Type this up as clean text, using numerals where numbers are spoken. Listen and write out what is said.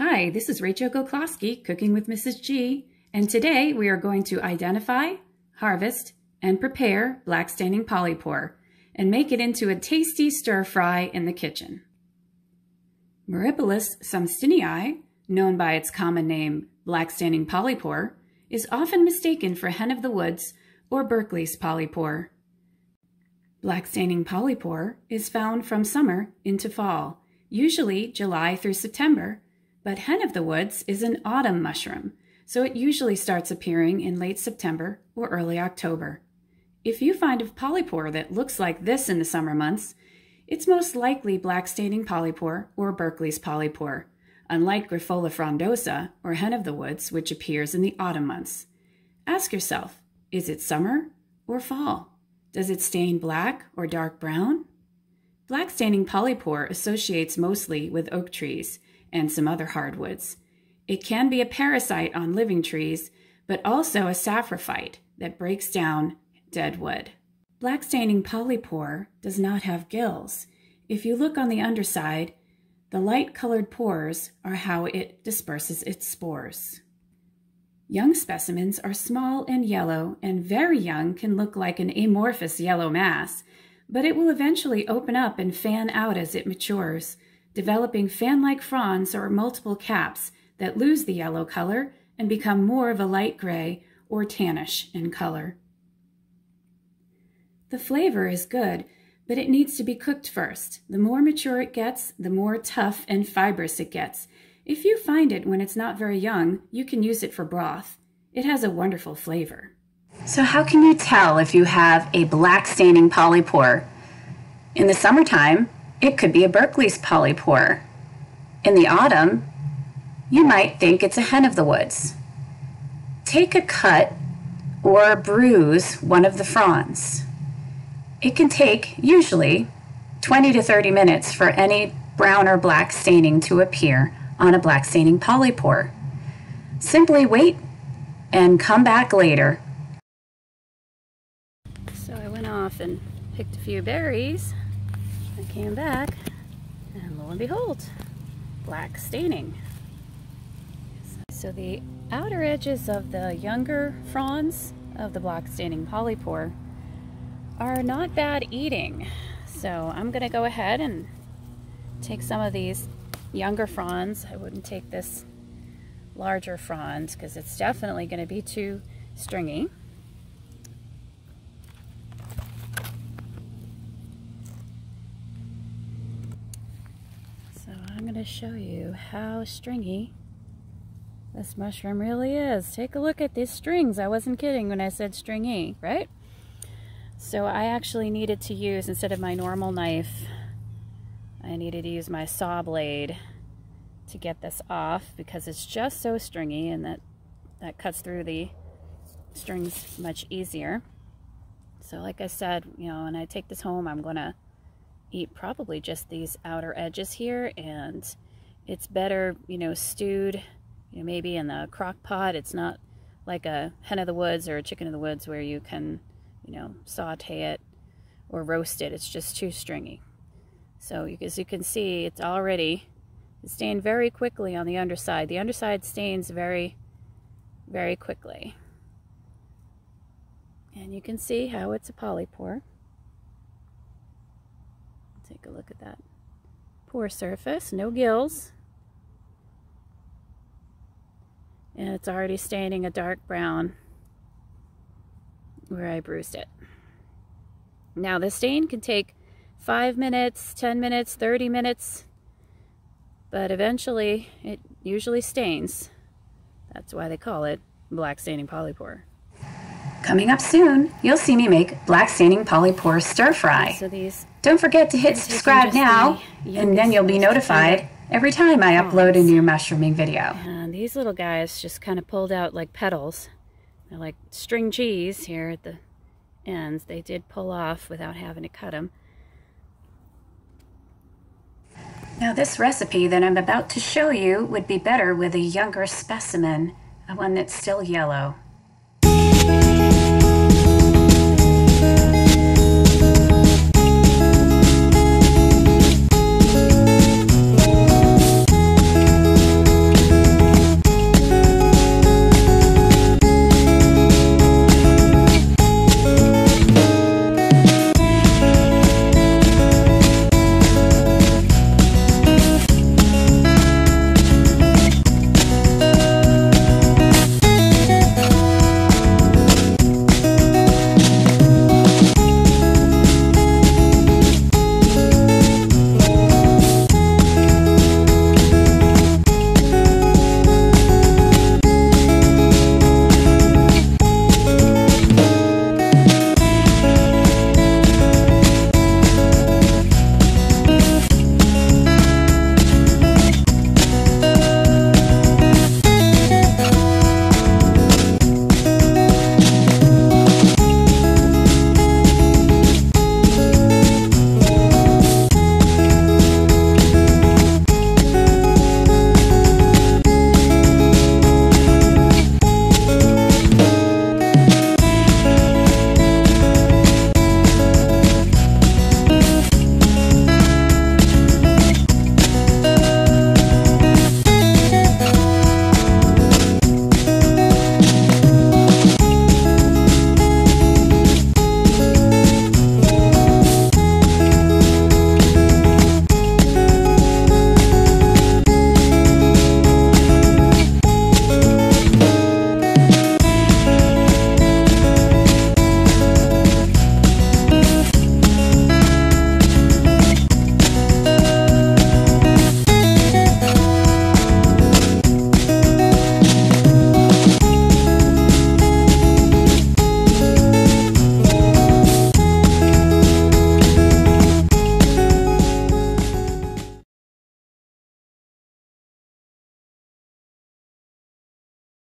Hi, this is Rachel Goclawski, Cooking with Mrs. G, and today we are going to identify, harvest, and prepare black-staining polypore and make it into a tasty stir-fry in the kitchen. Meripilus sumstinei, known by its common name black-staining polypore, is often mistaken for hen of the woods or Berkeley's polypore. Black-staining polypore is found from summer into fall, usually July through September, but hen of the woods is an autumn mushroom, so it usually starts appearing in late September or early October. If you find a polypore that looks like this in the summer months, it's most likely black-staining polypore or Berkeley's polypore, unlike Grifola frondosa or hen of the woods, which appears in the autumn months. Ask yourself, is it summer or fall? Does it stain black or dark brown? Black-staining polypore associates mostly with oak trees and some other hardwoods. It can be a parasite on living trees, but also a saprophyte that breaks down dead wood. Black-staining polypore does not have gills. If you look on the underside, the light-colored pores are how it disperses its spores. Young specimens are small and yellow, and very young can look like an amorphous yellow mass, but it will eventually open up and fan out as it matures, developing fan-like fronds or multiple caps that lose the yellow color and become more of a light gray or tannish in color. The flavor is good, but it needs to be cooked first. The more mature it gets, the more tough and fibrous it gets. If you find it when it's not very young, you can use it for broth. It has a wonderful flavor. So how can you tell if you have a black-staining polypore? In the summertime, it could be a Berkeley's polypore. In the autumn, you might think it's a hen of the woods. Take a cut or bruise one of the fronds. It can take, usually, 20 to 30 minutes for any brown or black staining to appear on a black-staining polypore. Simply wait and come back later. So I went off and picked a few berries. I came back, and lo and behold, black staining. So the outer edges of the younger fronds of the black staining polypore are not bad eating. So I'm going to go ahead and take some of these younger fronds. I wouldn't take this larger frond because it's definitely going to be too stringy. So I'm going to show you how stringy this mushroom really is. Take a look at these strings. I wasn't kidding when I said stringy, right? So I actually needed to use, instead of my normal knife, I needed to use my saw blade to get this off because it's just so stringy, and that cuts through the strings much easier. So like I said, you know, when I take this home, I'm gonna eat probably just these outer edges here, and it's better, you know, stewed, you know, maybe in the crock pot. It's not like a hen of the woods or a chicken of the woods where you can, you know, saute it or roast it. It's just too stringy. So as you can see, it's already stained very quickly on the underside. The underside stains very, very quickly. And you can see how it's a polypore. Take a look at that pore surface, no gills. And it's already staining a dark brown where I bruised it. Now the stain can take 5 minutes, 10 minutes, 30 minutes, but eventually it usually stains. That's why they call it black-staining polypore. Coming up soon, you'll see me make black-staining polypore stir-fry. So don't forget to hit subscribe now, and then you'll be notified every time I upload a new mushrooming video. And these little guys just kind of pulled out like petals. They're like string cheese here at the ends. They did pull off without having to cut them. Now this recipe that I'm about to show you would be better with a younger specimen, one that's still yellow.